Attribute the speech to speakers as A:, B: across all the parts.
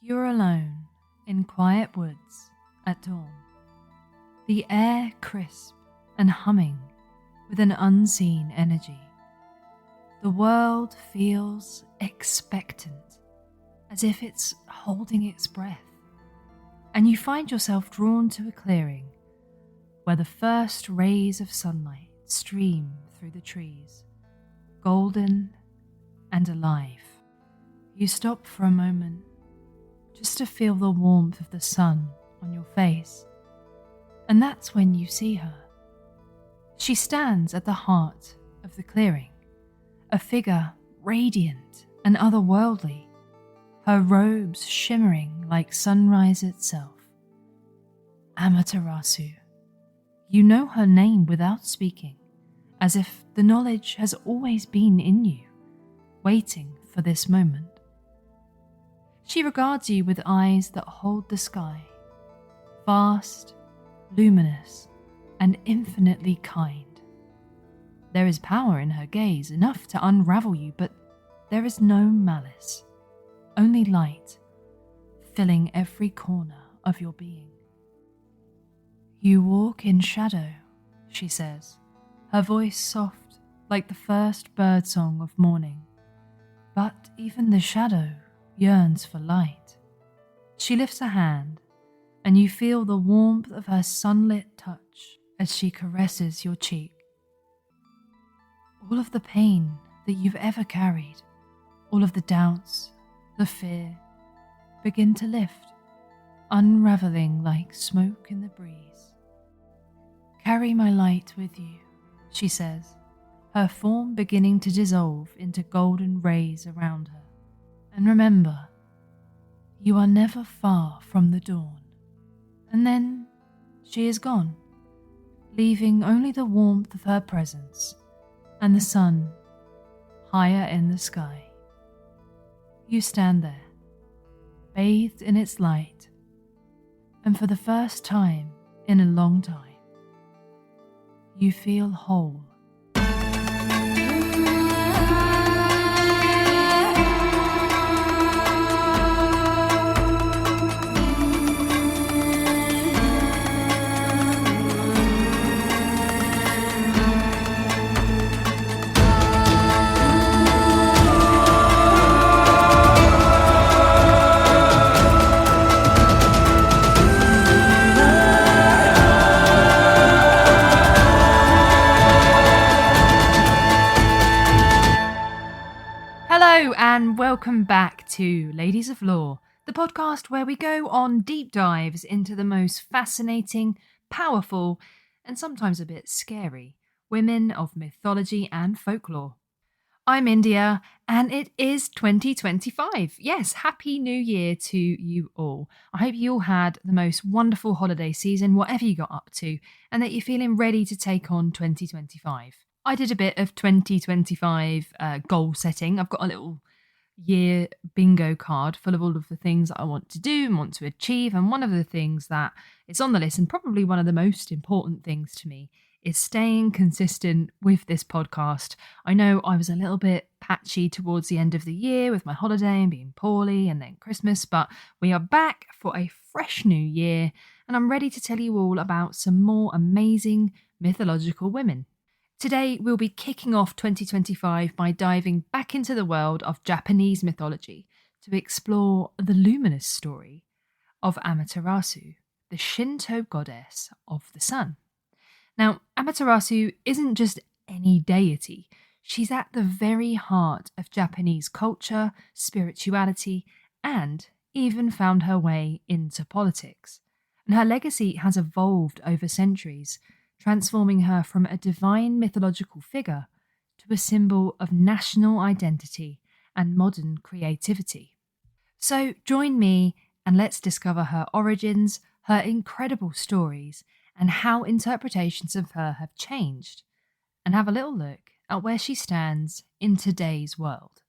A: You're alone in quiet woods at dawn, the air crisp and humming with an unseen energy. The world feels expectant, as if it's holding its breath, and you find yourself drawn to a clearing where the first rays of sunlight stream through the trees, golden and alive. You stop for a moment just to feel the warmth of the sun on your face, and that's when you see her. She stands at the heart of the clearing, a figure radiant and otherworldly, her robes shimmering like sunrise itself. Amaterasu. You know her name without speaking, as if the knowledge has always been in you, waiting for this moment. She regards you with eyes that hold the sky, vast, luminous, and infinitely kind. There is power in her gaze, enough to unravel you, but there is no malice, only light, filling every corner of your being. You walk in shadow, she says, her voice soft like the first birdsong of morning. But even the shadow yearns for light. She lifts a hand, and you feel the warmth of her sunlit touch as she caresses your cheek. All of the pain that you've ever carried, all of the doubts, the fear, begin to lift, unraveling like smoke in the breeze. Carry my light with you, she says, her form beginning to dissolve into golden rays around her. And remember, you are never far from the dawn. And then she is gone, leaving only the warmth of her presence and the sun higher in the sky. You stand there, bathed in its light, and for the first time in a long time, you feel whole. Hello and welcome back to Ladies of Lore, the podcast where we go on deep dives into the most fascinating, powerful, and sometimes a bit scary women of mythology and folklore. I'm India and it is 2025. Yes, Happy New Year to you all. I hope you all had the most wonderful holiday season, whatever you got up to, and that you're feeling ready to take on 2025. I did a bit of 2025 goal setting. I've got a little year bingo card full of all of the things that I want to do and want to achieve. And one of the things that is on the list, and probably one of the most important things to me, is staying consistent with this podcast. I know I was a little bit patchy towards the end of the year with my holiday and being poorly and then Christmas, but we are back for a fresh new year and I'm ready to tell you all about some more amazing mythological women. Today, we'll be kicking off 2025 by diving back into the world of Japanese mythology to explore the luminous story of Amaterasu, the Shinto goddess of the sun. Now, Amaterasu isn't just any deity. She's at the very heart of Japanese culture, spirituality, and even found her way into politics. And her legacy has evolved over centuries, transforming her from a divine mythological figure to a symbol of national identity and modern creativity. So join me and let's discover her origins, her incredible stories, and how interpretations of her have changed, and have a little look at where she stands in today's world.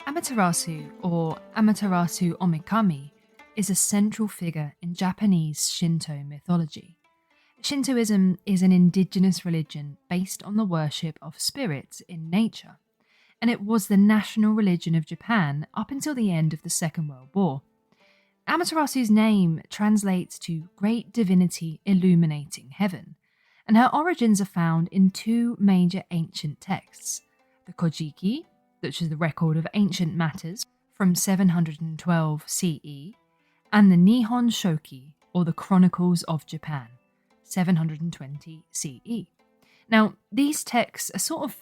A: Amaterasu, or Amaterasu Omikami, is a central figure in Japanese Shinto mythology. Shintoism is an indigenous religion based on the worship of spirits in nature, and it was the national religion of Japan up until the end of the Second World War. Amaterasu's name translates to Great Divinity Illuminating Heaven, and her origins are found in two major ancient texts, the Kojiki, which is the record of ancient matters from 712 CE, and the Nihon Shoki, or the Chronicles of Japan, 720 CE. Now, these texts are sort of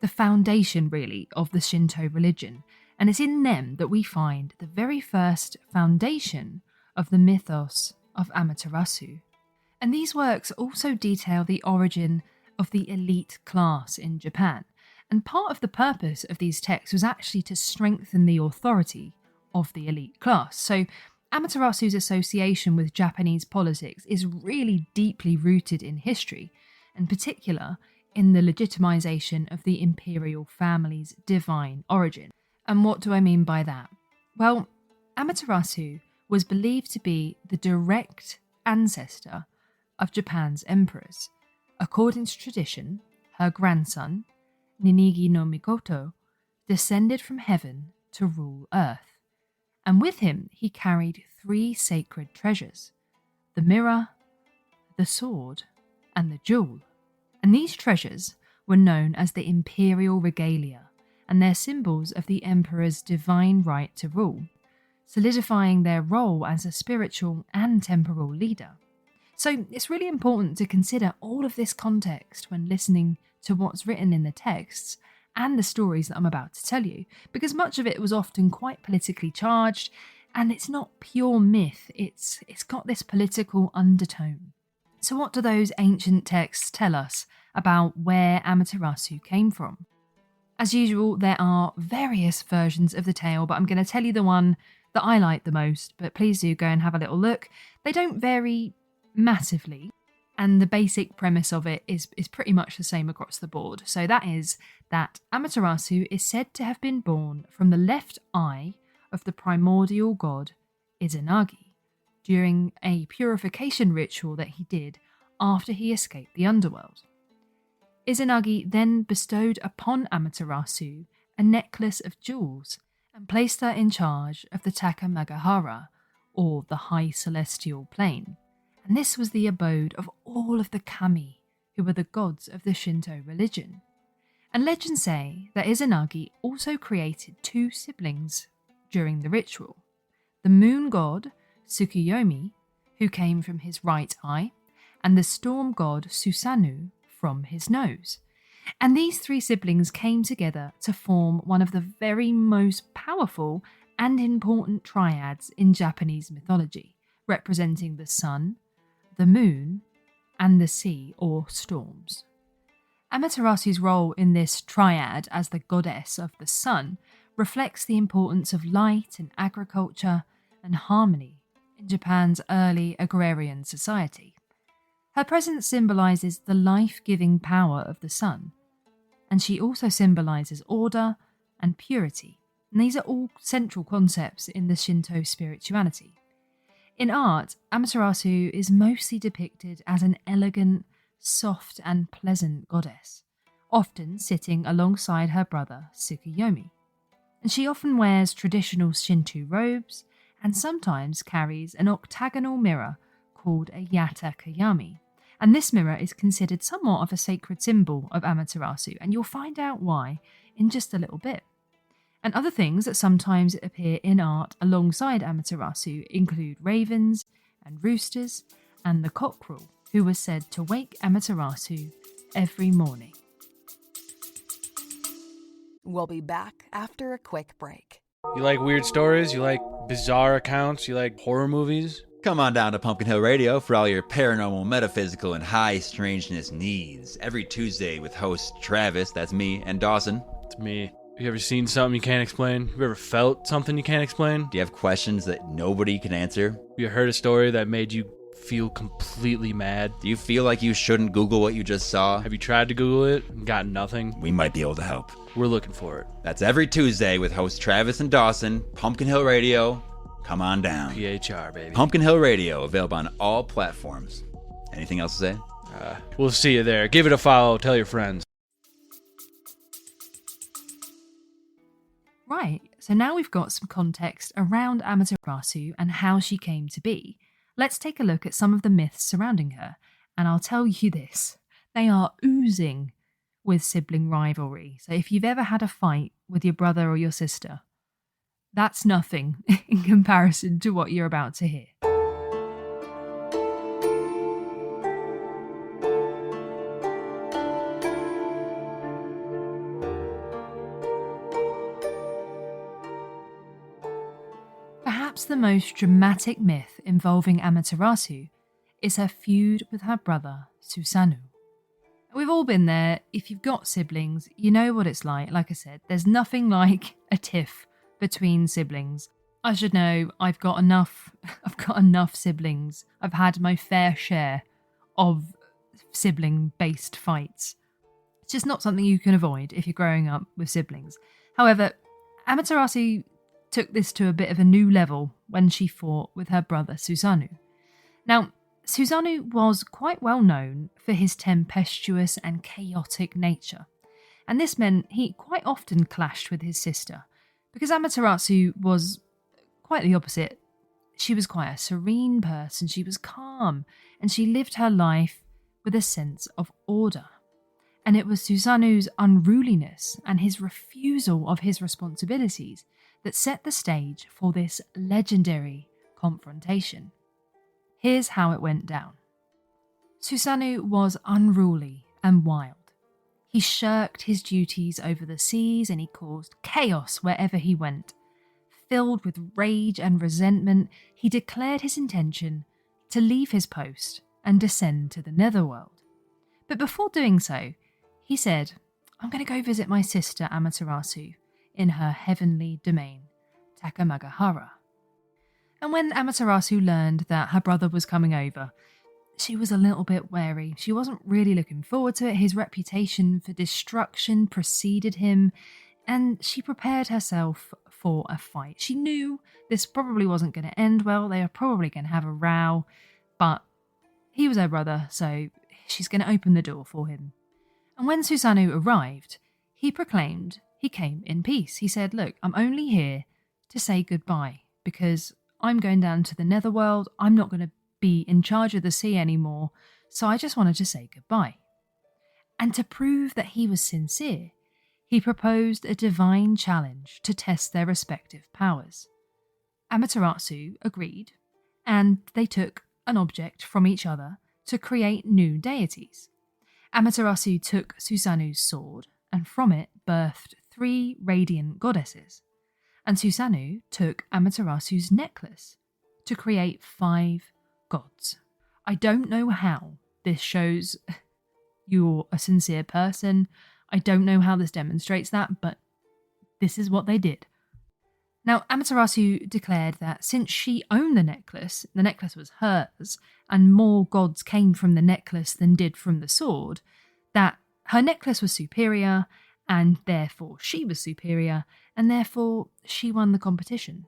A: the foundation, really, of the Shinto religion, and it's in them that we find the very first foundation of the mythos of Amaterasu. And these works also detail the origin of the elite class in Japan, and part of the purpose of these texts was actually to strengthen the authority of the elite class. So Amaterasu's association with Japanese politics is really deeply rooted in history, in particular in the legitimization of the imperial family's divine origin. And what do I mean by that? Well, Amaterasu was believed to be the direct ancestor of Japan's emperors. According to tradition, her grandson, Ninigi no Mikoto, descended from heaven to rule earth. And with him he carried three sacred treasures: the mirror, the sword, and the jewel. And these treasures were known as the imperial regalia, and they're symbols of the emperor's divine right to rule, solidifying their role as a spiritual and temporal leader. So it's really important to consider all of this context when listening to what's written in the texts and the stories that I'm about to tell you, because much of it was often quite politically charged, and it's not pure myth, it's got this political undertone. So what do those ancient texts tell us about where Amaterasu came from? As usual, there are various versions of the tale, but I'm going to tell you the one that I like the most, but please do go and have a little look. They don't vary massively, and the basic premise of it is pretty much the same across the board. So that is that Amaterasu is said to have been born from the left eye of the primordial god Izanagi during a purification ritual that he did after he escaped the underworld. Izanagi then bestowed upon Amaterasu a necklace of jewels and placed her in charge of the Takamagahara, or the High Celestial Plane. And this was the abode of all of the kami, who were the gods of the Shinto religion. And legends say that Izanagi also created two siblings during the ritual: the moon god Tsukuyomi, who came from his right eye, and the storm god Susanoo from his nose. And these three siblings came together to form one of the very most powerful and important triads in Japanese mythology, representing the sun, the moon, and the sea or storms. Amaterasu's role in this triad as the goddess of the sun reflects the importance of light and agriculture and harmony in Japan's early agrarian society. Her presence symbolises the life-giving power of the sun, and she also symbolises order and purity, and these are all central concepts in the Shinto spirituality. In art, Amaterasu is mostly depicted as an elegant, soft and pleasant goddess, often sitting alongside her brother Tsukuyomi. And she often wears traditional Shinto robes and sometimes carries an octagonal mirror called a yata kayami. And this mirror is considered somewhat of a sacred symbol of Amaterasu, and you'll find out why in just a little bit. And other things that sometimes appear in art alongside Amaterasu include ravens and roosters and the cockerel, who was said to wake Amaterasu every morning.
B: We'll be back after a quick break.
C: You like weird stories? You like bizarre accounts? You like horror movies?
D: Come on down to Pumpkin Hill Radio for all your paranormal, metaphysical, and high strangeness needs. Every Tuesday with host Travis, that's me, and Dawson.
C: It's me. You ever seen something you can't explain? You ever felt something you can't explain?
D: Do you have questions that nobody can answer?
C: You heard a story that made you feel completely mad?
D: Do you feel like you shouldn't Google what you just saw?
C: Have you tried to Google it and got nothing?
D: We might be able to help.
C: We're looking for it.
D: That's every Tuesday with host Travis and Dawson, Pumpkin Hill Radio. Come on down.
C: PHR, baby.
D: Pumpkin Hill Radio, available on all platforms. Anything else to say?
C: We'll see you there. Give it a follow. Tell your friends.
A: Right, so now we've got some context around Amaterasu and how she came to be. Let's take a look at some of the myths surrounding her, and I'll tell you this, they are oozing with sibling rivalry. So if you've ever had a fight with your brother or your sister, that's nothing in comparison to what you're about to hear. Perhaps the most dramatic myth involving Amaterasu is her feud with her brother, Susanoo. We've all been there. If you've got siblings, you know what it's like. Like I said, there's nothing like a tiff between siblings. I should know I've got enough siblings. I've had my fair share of sibling-based fights. It's just not something you can avoid if you're growing up with siblings. However, Amaterasu took this to a bit of a new level when she fought with her brother Susanoo. Now, Susanoo was quite well known for his tempestuous and chaotic nature, and this meant he quite often clashed with his sister, because Amaterasu was quite the opposite. She was quite a serene person, she was calm, and she lived her life with a sense of order. And it was Susanoo's unruliness and his refusal of his responsibilities that set the stage for this legendary confrontation. Here's how it went down. Susanoo was unruly and wild. He shirked his duties over the seas and he caused chaos wherever he went. Filled with rage and resentment, he declared his intention to leave his post and descend to the netherworld. But before doing so, he said, I'm going to go visit my sister Amaterasu in her heavenly domain, Takamagahara. And when Amaterasu learned that her brother was coming over, she was a little bit wary. She wasn't really looking forward to it. His reputation for destruction preceded him, and she prepared herself for a fight. She knew this probably wasn't going to end well. They were probably going to have a row, but he was her brother, so she's going to open the door for him. And when Susanoo arrived, he proclaimed he came in peace. He said, look, I'm only here to say goodbye because I'm going down to the netherworld. I'm not going to be in charge of the sea anymore, so I just wanted to say goodbye. And to prove that he was sincere, he proposed a divine challenge to test their respective powers. Amaterasu agreed, and they took an object from each other to create new deities. Amaterasu took Susanoo's sword, and from it birthed 3 radiant goddesses. And Susanoo took Amaterasu's necklace to create 5 gods. I don't know how this shows you're a sincere person. I don't know how this demonstrates that, but this is what they did. Now, Amaterasu declared that since she owned the necklace was hers, and more gods came from the necklace than did from the sword, that her necklace was superior, and therefore she was superior, and therefore she won the competition.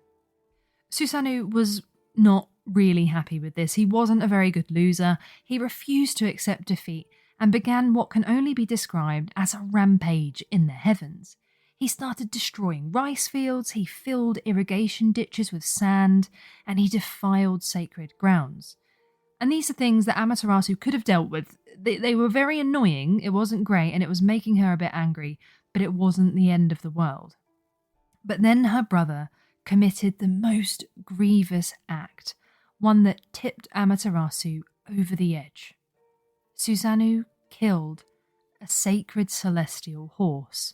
A: Susanoo was not really happy with this. He wasn't a very good loser. He refused to accept defeat and began what can only be described as a rampage in the heavens. He started destroying rice fields, he filled irrigation ditches with sand, and he defiled sacred grounds. And these are things that Amaterasu could have dealt with. They were very annoying, it wasn't great, and it was making her a bit angry, but it wasn't the end of the world. But then her brother committed the most grievous act, one that tipped Amaterasu over the edge. Susanoo killed a sacred celestial horse,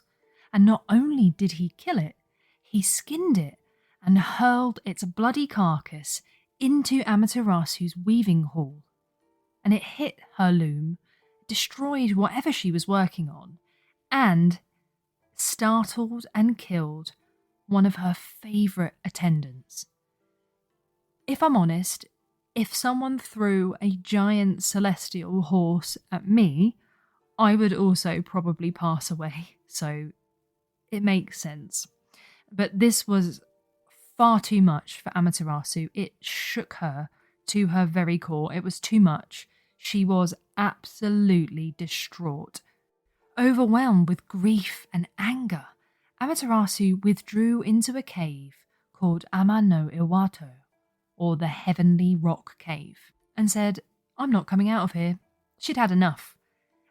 A: and not only did he kill it, he skinned it and hurled its bloody carcass into Amaterasu's weaving hall. And it hit her loom, destroyed whatever she was working on, and startled and killed one of her favourite attendants. If I'm honest, if someone threw a giant celestial horse at me, I would also probably pass away, so it makes sense. But this was far too much for Amaterasu. It shook her to her very core. It was too much. She was absolutely distraught. Overwhelmed with grief and anger, Amaterasu withdrew into a cave called Ama no Iwato, or the Heavenly Rock Cave, and said, "I'm not coming out of here." She'd had enough.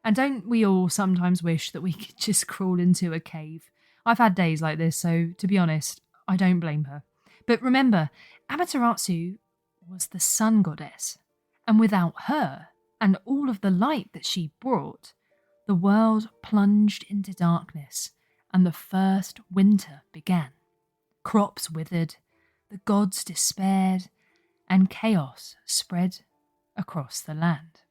A: And don't we all sometimes wish that we could just crawl into a cave? I've had days like this, so to be honest, I don't blame her. But remember, Amaterasu was the sun goddess, and without her, and all of the light that she brought, the world plunged into darkness, and the first winter began. Crops withered, the gods despaired, and chaos spread across the land.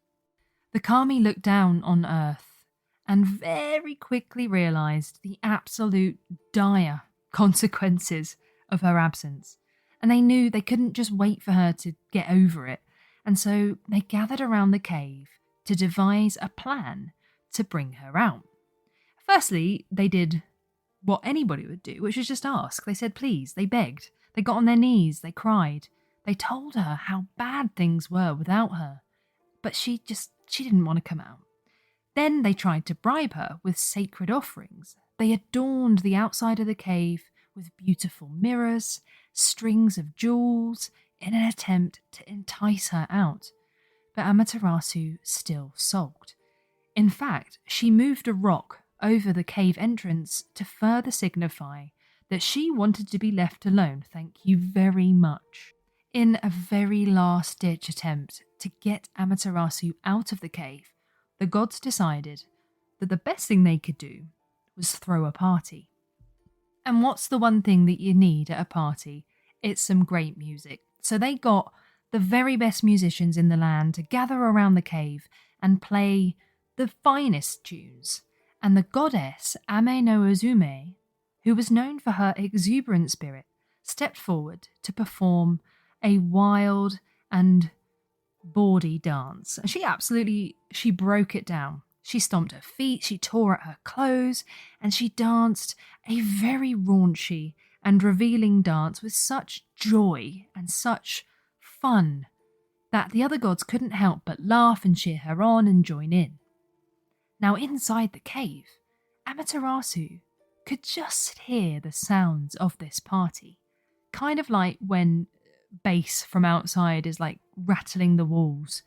A: The Kami looked down on Earth and very quickly realised the absolute dire consequences of her absence, and they knew they couldn't just wait for her to get over it, and so they gathered around the cave to devise a plan to bring her out. Firstly, they did what anybody would do, which was just ask. They said please, they begged, they got on their knees, they cried, they told her how bad things were without her, but she didn't want to come out. Then they tried to bribe her with sacred offerings. They adorned the outside of the cave with beautiful mirrors, strings of jewels, in an attempt to entice her out. But Amaterasu still sulked. In fact, she moved a rock over the cave entrance to further signify that she wanted to be left alone, thank you very much. In a very last-ditch attempt to get Amaterasu out of the cave, the gods decided that the best thing they could do was throw a party. And what's the one thing that you need at a party? It's some great music. So they got the very best musicians in the land to gather around the cave and play the finest tunes. And the goddess Ame no Uzume, who was known for her exuberant spirit, stepped forward to perform a wild and bawdy dance. And she broke it down. She stomped her feet, she tore at her clothes, and she danced a very raunchy and revealing dance with such joy and such fun that the other gods couldn't help but laugh and cheer her on and join in. Now inside the cave, Amaterasu could just hear the sounds of this party, kind of like when bass from outside is like rattling the walls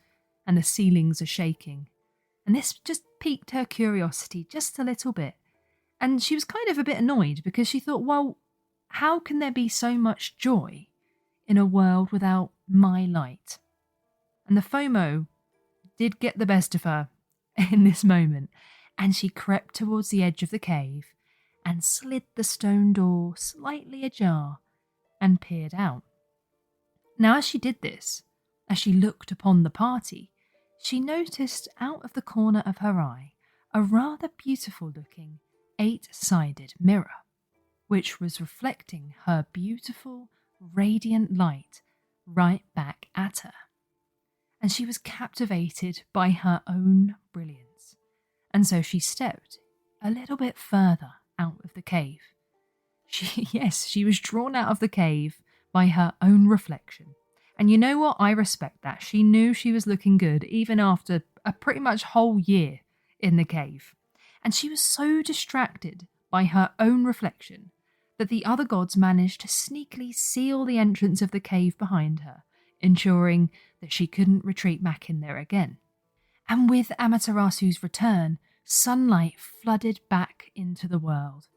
A: and the ceilings are shaking. And this just piqued her curiosity just a little bit. And she was kind of a bit annoyed because she thought, well, how can there be so much joy in a world without my light? And the FOMO did get the best of her in this moment, and she crept towards the edge of the cave and slid the stone door slightly ajar and peered out. Now, as she did this, as she looked upon the party, she noticed out of the corner of her eye a rather beautiful-looking 8-sided mirror, which was reflecting her beautiful, radiant light right back at her. And she was captivated by her own brilliance, and so she stepped a little bit further out of the cave. She was drawn out of the cave by her own reflection. And you know what? I respect that. She knew she was looking good even after a pretty much whole year in the cave. And she was so distracted by her own reflection that the other gods managed to sneakily seal the entrance of the cave behind her, ensuring that she couldn't retreat back in there again. And with Amaterasu's return, sunlight flooded back into the world,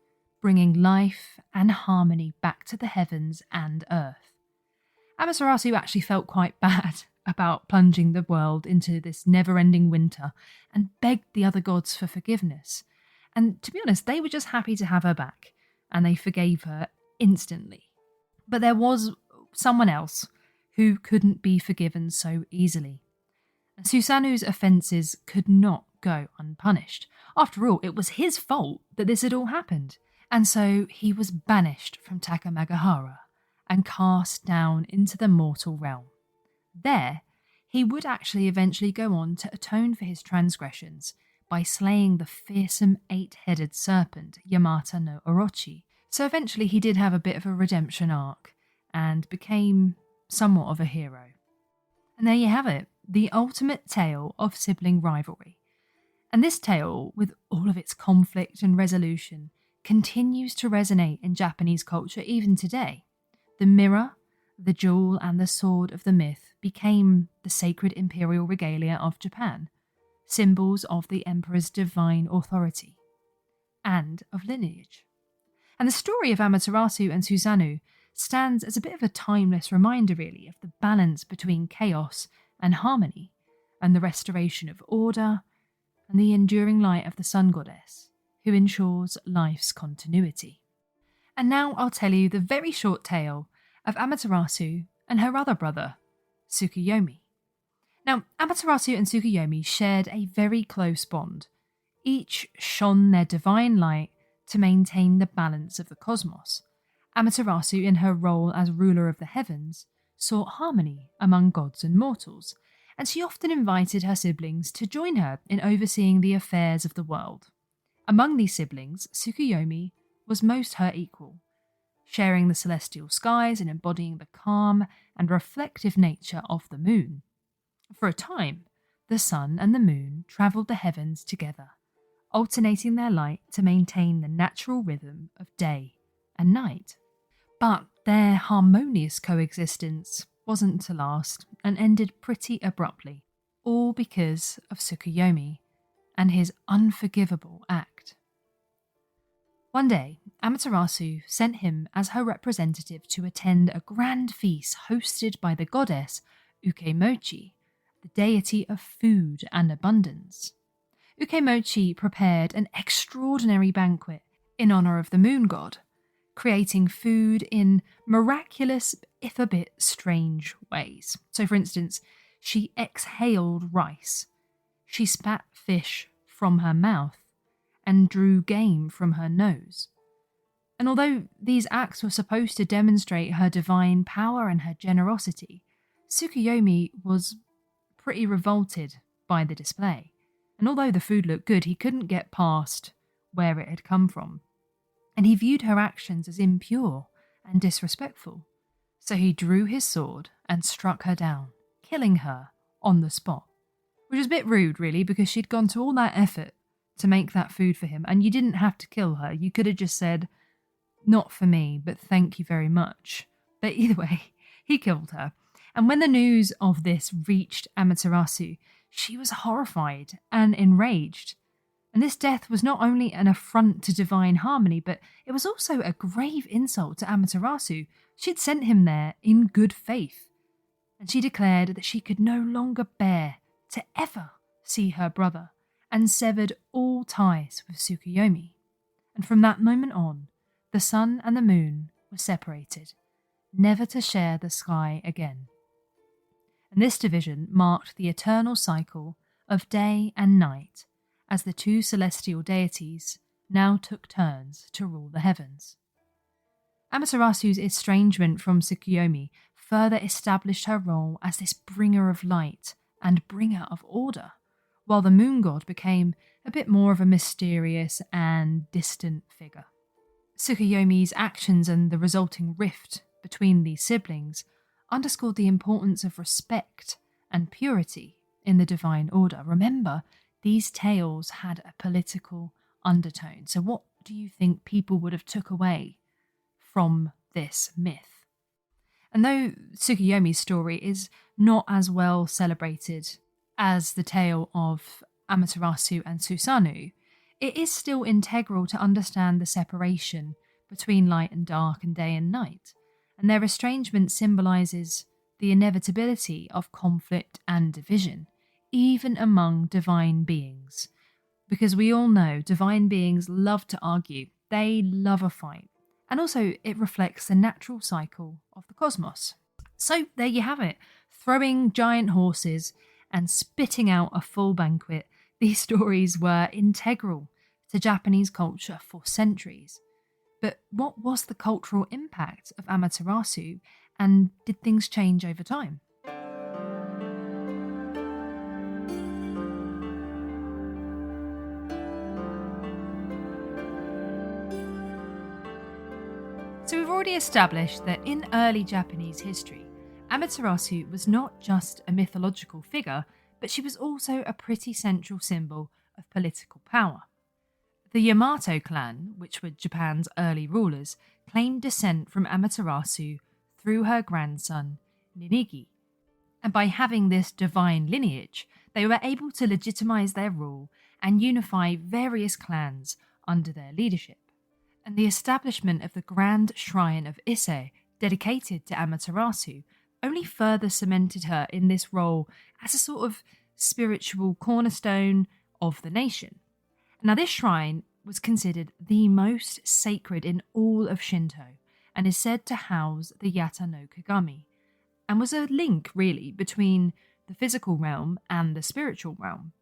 A: bringing life and harmony back to the heavens and earth. Amaterasu actually felt quite bad about plunging the world into this never-ending winter and begged the other gods for forgiveness. And to be honest, they were just happy to have her back, and they forgave her instantly. But there was someone else who couldn't be forgiven so easily. Susanu's offences could not go unpunished. After all, it was his fault that this had all happened, and so he was banished from Takamagahara and cast down into the mortal realm. There, he would actually eventually go on to atone for his transgressions by slaying the fearsome 8-headed serpent Yamata no Orochi. So eventually he did have a bit of a redemption arc and became somewhat of a hero. And there you have it. the ultimate tale of sibling rivalry. And this tale, with all of its conflict and resolution, continues to resonate in Japanese culture even today. The mirror, the jewel, and the sword of the myth became the sacred imperial regalia of Japan, symbols of the emperor's divine authority and of lineage. And the story of Amaterasu and Susanoo stands as a bit of a timeless reminder, really, of the balance between chaos and harmony, and the restoration of order, and the enduring light of the sun goddess, who ensures life's continuity. And now I'll tell you the very short tale of Amaterasu and her other brother, Tsukuyomi. Now, Amaterasu and Tsukuyomi shared a very close bond. Each shone their divine light to maintain the balance of the cosmos. Amaterasu, in her role as ruler of the heavens, sought harmony among gods and mortals, and she often invited her siblings to join her in overseeing the affairs of the world. Among these siblings, Tsukuyomi was most her equal, sharing the celestial skies and embodying the calm and reflective nature of the moon. For a time, the sun and the moon travelled the heavens together, alternating their light to maintain the natural rhythm of day and night. But their harmonious coexistence wasn't to last and ended pretty abruptly, all because of Tsukuyomi and his unforgivable act. One day, Amaterasu sent him as her representative to attend a grand feast hosted by the goddess Ukemochi, the deity of food and abundance. Ukemochi prepared an extraordinary banquet in honour of the moon god, creating food in miraculous, if a bit strange, ways. So, for instance, she exhaled rice, she spat fish from her mouth, and drew game from her nose. And although these acts were supposed to demonstrate her divine power and her generosity, Tsukuyomi was pretty revolted by the display. And although the food looked good, he couldn't get past where it had come from. And he viewed her actions as impure and disrespectful. So he drew his sword and struck her down, killing her on the spot. Which was a bit rude, really, because she'd gone to all that effort to make that food for him, and you didn't have to kill her. You could have just said, "Not for me, but thank you very much." But either way, he killed her. And when the news of this reached Amaterasu, she was horrified and enraged. And this death was not only an affront to divine harmony, but it was also a grave insult to Amaterasu. She'd sent him there in good faith. And she declared that she could no longer bear to ever see her brother, and severed all ties with Tsukuyomi. And from that moment on, the sun and the moon were separated, never to share the sky again. And this division marked the eternal cycle of day and night, as the two celestial deities now took turns to rule the heavens. Amaterasu's estrangement from Tsukuyomi further established her role as this bringer of light and bringer of order, while the moon god became a bit more of a mysterious and distant figure. Tsukuyomi's actions and the resulting rift between these siblings underscored the importance of respect and purity in the divine order. Remember, these tales had a political undertone. So what do you think people would have took away from this myth? And though Tsukuyomi's story is not as well celebrated as the tale of Amaterasu and Susanoo, it is still integral to understand the separation between light and dark and day and night, and their estrangement symbolises the inevitability of conflict and division, even among divine beings. Because we all know divine beings love to argue, they love a fight, and also it reflects the natural cycle of the cosmos. So there you have it, throwing giant horses and spitting out a full banquet. These stories were integral to Japanese culture for centuries. But what was the cultural impact of Amaterasu, and did things change over time? So we've already established that in early Japanese history, Amaterasu was not just a mythological figure, but she was also a pretty central symbol of political power. The Yamato clan, which were Japan's early rulers, claimed descent from Amaterasu through her grandson, Ninigi. And by having this divine lineage, they were able to legitimize their rule and unify various clans under their leadership. And the establishment of the grand shrine of Ise, dedicated to Amaterasu, only further cemented her in this role as a sort of spiritual cornerstone of the nation. Now, this shrine was considered the most sacred in all of Shinto and is said to house the Yata no Kagami, and was a link, really, between the physical realm and the spiritual realm.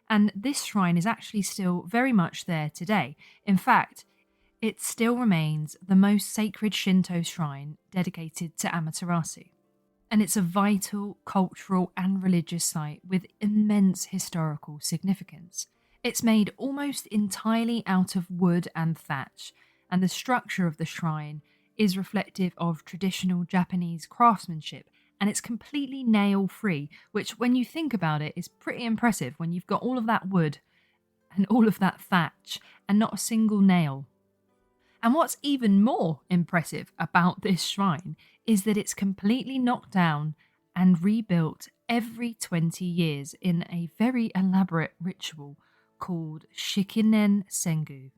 A: And this shrine is actually still very much there today. In fact, it still remains the most sacred Shinto shrine dedicated to Amaterasu. And it's a vital cultural and religious site with immense historical significance. It's made almost entirely out of wood and thatch, and the structure of the shrine is reflective of traditional Japanese craftsmanship, and it's completely nail-free, which, when you think about it, is pretty impressive when you've got all of that wood and all of that thatch and not a single nail. And what's even more impressive about this shrine is that it's completely knocked down and rebuilt every 20 years in a very elaborate ritual called Shikinen Sengu.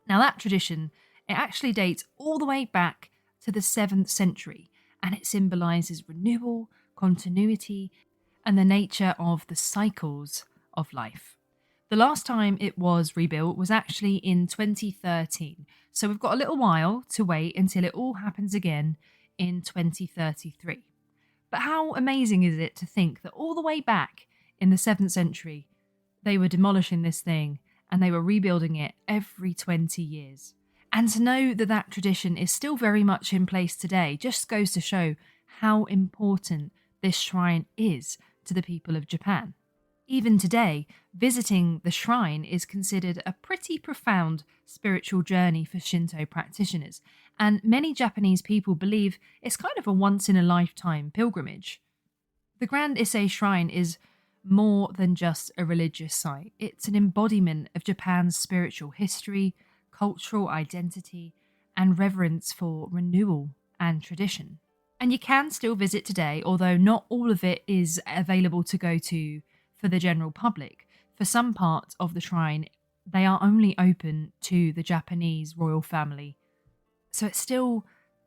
A: Now, that tradition, it actually dates all the way back to the 7th century, and it symbolises renewal, continuity, and the nature of the cycles of life. The last time it was rebuilt was actually in 2013, so we've got a little while to wait until it all happens again in 2033. But how amazing is it to think that all the way back in the 7th century, they were demolishing this thing and they were rebuilding it every 20 years. And to know that that tradition is still very much in place today just goes to show how important this shrine is to the people of Japan. Even today, visiting the shrine is considered a pretty profound spiritual journey for Shinto practitioners, and many Japanese people believe it's kind of a once-in-a-lifetime pilgrimage. The Grand Ise Shrine is more than just a religious site. It's an embodiment of Japan's spiritual history, cultural identity, and reverence for renewal and tradition. And you can still visit today, although not all of it is available to go to for the general public. For some parts of the shrine, they are only open to the Japanese royal family. So it's still,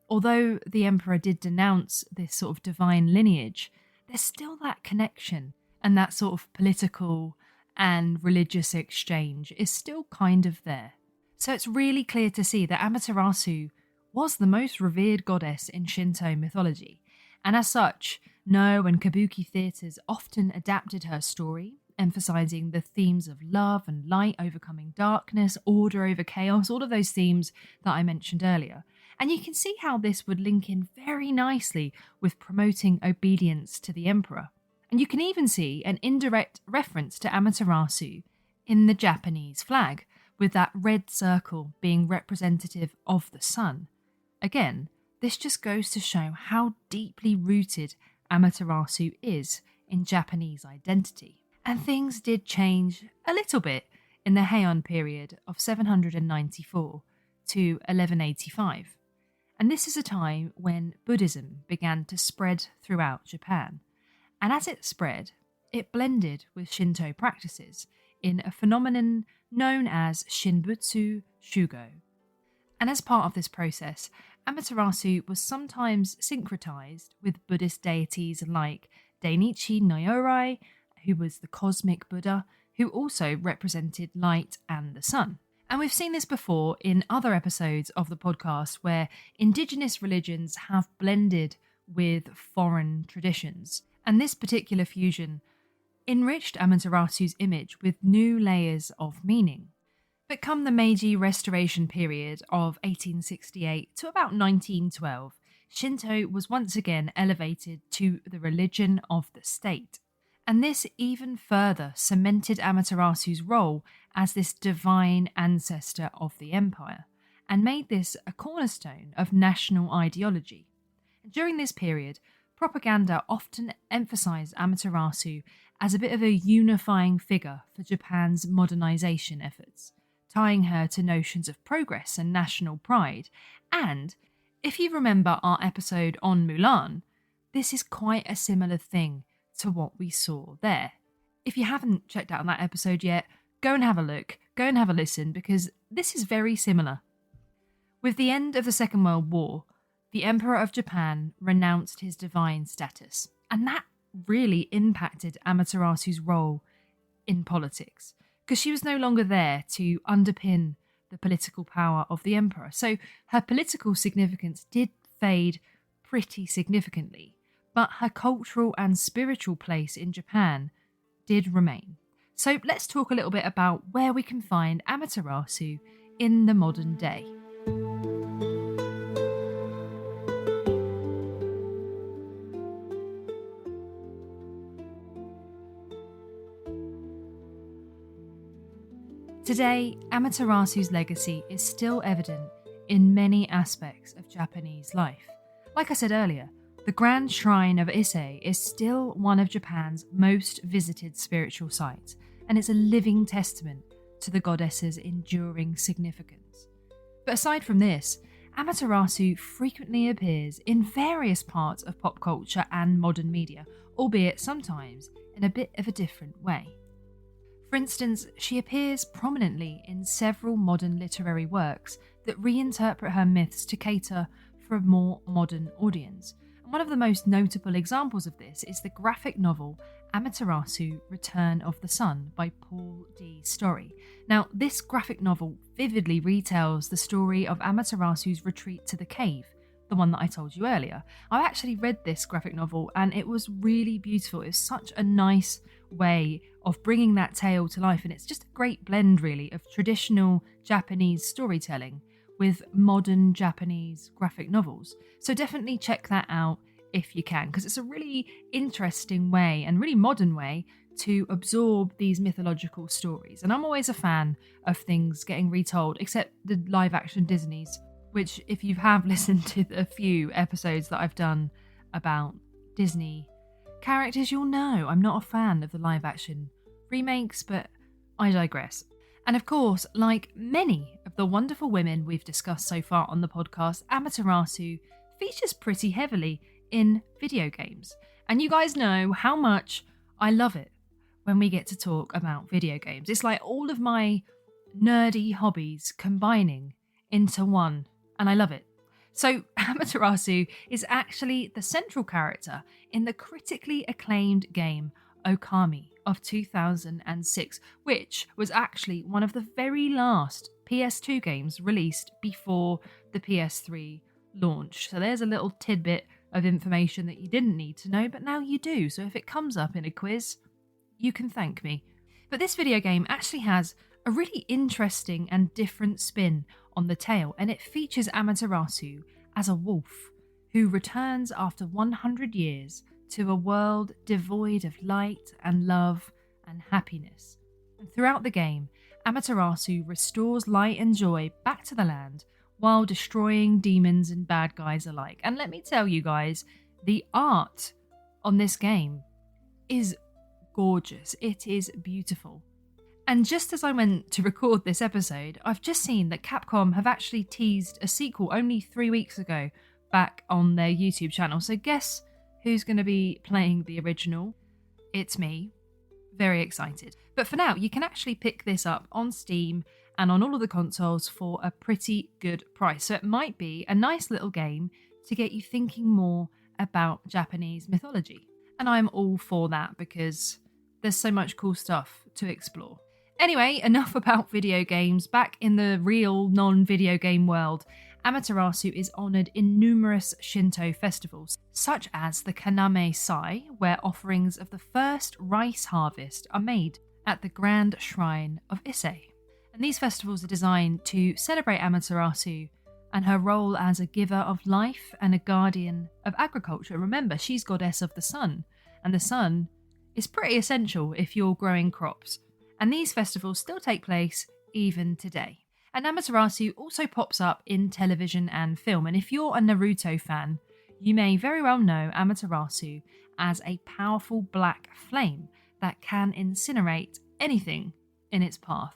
A: although the emperor did denounce this sort of divine lineage, there's still that connection, and that sort of political and religious exchange is still kind of there. So it's really clear to see that Amaterasu was the most revered goddess in Shinto mythology, and as such, No and Kabuki theatres often adapted her story, emphasising the themes of love and light overcoming darkness, order over chaos, all of those themes that I mentioned earlier. And you can see how this would link in very nicely with promoting obedience to the emperor. And you can even see an indirect reference to Amaterasu in the Japanese flag, with that red circle being representative of the sun. Again, this just goes to show how deeply rooted Amaterasu is in Japanese identity. And things did change a little bit in the Heian period of 794 to 1185. And this is a time when Buddhism began to spread throughout Japan. And as it spread, it blended with Shinto practices in a phenomenon known as Shinbutsu Shugo. And as part of this process, Amaterasu was sometimes syncretized with Buddhist deities like Dainichi Nyorai, who was the cosmic Buddha, who also represented light and the sun. And we've seen this before in other episodes of the podcast where indigenous religions have blended with foreign traditions. And this particular fusion enriched Amaterasu's image with new layers of meaning. But come the Meiji Restoration period of 1868 to about 1912, Shinto was once again elevated to the religion of the state. And this even further cemented Amaterasu's role as this divine ancestor of the empire, and made this a cornerstone of national ideology. During this period, propaganda often emphasised Amaterasu as a bit of a unifying figure for Japan's modernisation efforts, tying her to notions of progress and national pride. And if you remember our episode on Mulan, this is quite a similar thing to what we saw there. If you haven't checked out that episode yet, go and have a look, go and have a listen, because this is very similar. With the end of the Second World War, the Emperor of Japan renounced his divine status, and that really impacted Amaterasu's role in politics, because she was no longer there to underpin the political power of the emperor. So her political significance did fade pretty significantly, but her cultural and spiritual place in Japan did remain. So let's talk a little bit about where we can find Amaterasu in the modern day. Today, Amaterasu's legacy is still evident in many aspects of Japanese life. Like I said earlier, the Grand Shrine of Ise is still one of Japan's most visited spiritual sites, and it's a living testament to the goddess's enduring significance. But aside from this, Amaterasu frequently appears in various parts of pop culture and modern media, albeit sometimes in a bit of a different way. For instance, she appears prominently in several modern literary works that reinterpret her myths to cater for a more modern audience. And one of the most notable examples of this is the graphic novel Amaterasu: Return of the Sun by Paul D. Story. Now, this graphic novel vividly retells the story of Amaterasu's retreat to the cave, the one that I told you earlier. I actually read this graphic novel and it was really beautiful. It was such a nice way of bringing that tale to life, and it's just a great blend really of traditional Japanese storytelling with modern Japanese graphic novels. So definitely check that out if you can, because it's a really interesting way and really modern way to absorb these mythological stories. And I'm always a fan of things getting retold, except the live action Disneys, which if you have listened to a few episodes that I've done about Disney characters, you'll know I'm not a fan of the live action remakes, but I digress. And of course, like many of the wonderful women we've discussed so far on the podcast, Amaterasu features pretty heavily in video games. And you guys know how much I love it when we get to talk about video games. It's like all of my nerdy hobbies combining into one, and I love it. So Amaterasu is actually the central character in the critically acclaimed game Okami of 2006, which was actually one of the very last PS2 games released before the PS3 launch. So there's a little tidbit of information that you didn't need to know, but now you do. So if it comes up in a quiz, you can thank me. But this video game actually has a really interesting and different spin on the tale, and it features Amaterasu as a wolf who returns after 100 years to a world devoid of light and love and happiness. And throughout the game, Amaterasu restores light and joy back to the land while destroying demons and bad guys alike. And let me tell you guys, the art on this game is gorgeous. It is beautiful. And just as I went to record this episode, I've just seen that Capcom have actually teased a sequel only 3 weeks ago back on their YouTube channel. So guess who's going to be playing the original? It's me. Very excited. But for now, you can actually pick this up on Steam and on all of the consoles for a pretty good price. So it might be a nice little game to get you thinking more about Japanese mythology. And I'm all for that because there's so much cool stuff to explore. Anyway, enough about video games. Back in the real non-video game world, Amaterasu is honoured in numerous Shinto festivals, such as the Kaname Sai, where offerings of the first rice harvest are made at the Grand Shrine of Ise. And these festivals are designed to celebrate Amaterasu and her role as a giver of life and a guardian of agriculture. Remember, she's goddess of the sun, and the sun is pretty essential if you're growing crops. And these festivals still take place even today. And Amaterasu also pops up in television and film. And if you're a Naruto fan, you may very well know Amaterasu as a powerful black flame that can incinerate anything in its path.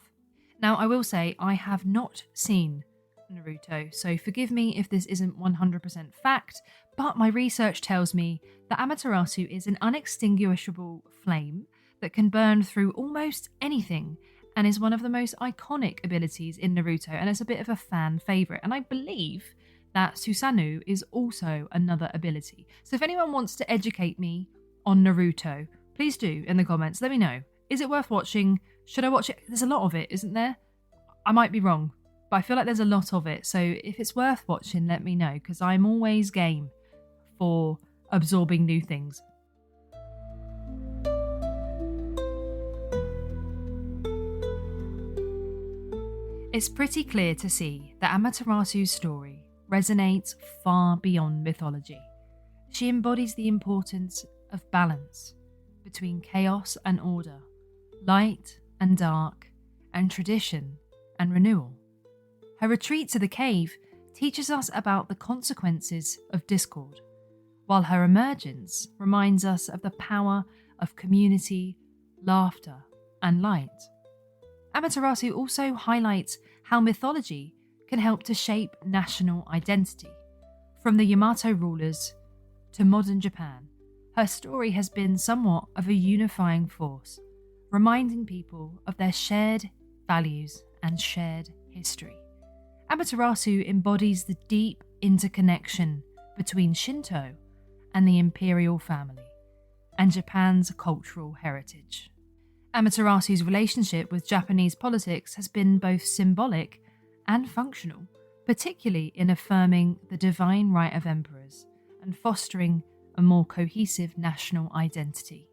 A: Now, I will say I have not seen Naruto, so forgive me if this isn't 100% fact, but my research tells me that Amaterasu is an unextinguishable flame that can burn through almost anything and is one of the most iconic abilities in Naruto, and it's a bit of a fan favourite. And I believe that Susanoo is also another ability. So if anyone wants to educate me on Naruto, please do in the comments. Let me know. Is it worth watching? Should I watch it? There's a lot of it, isn't there? I might be wrong, but I feel like there's a lot of it. So if it's worth watching, let me know, because I'm always game for absorbing new things. It's pretty clear to see that Amaterasu's story resonates far beyond mythology. She embodies the importance of balance between chaos and order, light and dark, and tradition and renewal. Her retreat to the cave teaches us about the consequences of discord, while her emergence reminds us of the power of community, laughter, and light. Amaterasu also highlights how mythology can help to shape national identity. From the Yamato rulers to modern Japan, her story has been somewhat of a unifying force, reminding people of their shared values and shared history. Amaterasu embodies the deep interconnection between Shinto and the imperial family, and Japan's cultural heritage. Amaterasu's relationship with Japanese politics has been both symbolic and functional, particularly in affirming the divine right of emperors and fostering a more cohesive national identity.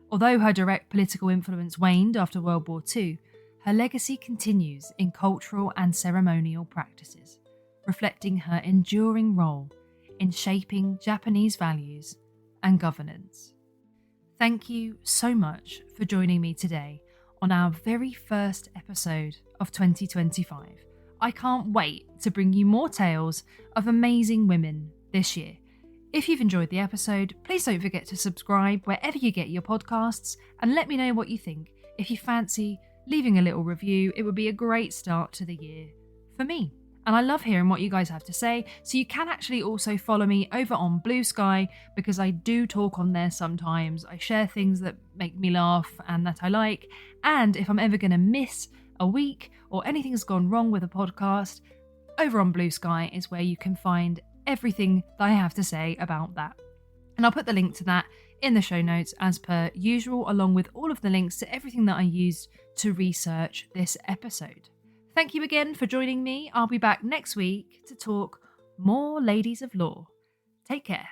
A: Although her direct political influence waned after World War II, her legacy continues in cultural and ceremonial practices, reflecting her enduring role in shaping Japanese values and governance. Thank you so much for joining me today on our very first episode of 2025. I can't wait to bring you more tales of amazing women this year. If you've enjoyed the episode, please don't forget to subscribe wherever you get your podcasts and let me know what you think. If you fancy leaving a little review, it would be a great start to the year for me. And I love hearing what you guys have to say, so you can actually also follow me over on Blue Sky, because I do talk on there sometimes. I share things that make me laugh and that I like, and if I'm ever going to miss a week or anything's gone wrong with a podcast, over on Blue Sky is where you can find everything that I have to say about that. And I'll put the link to that in the show notes as per usual, along with all of the links to everything that I used to research this episode. Thank you again for joining me. I'll be back next week to talk more ladies of lore. Take care.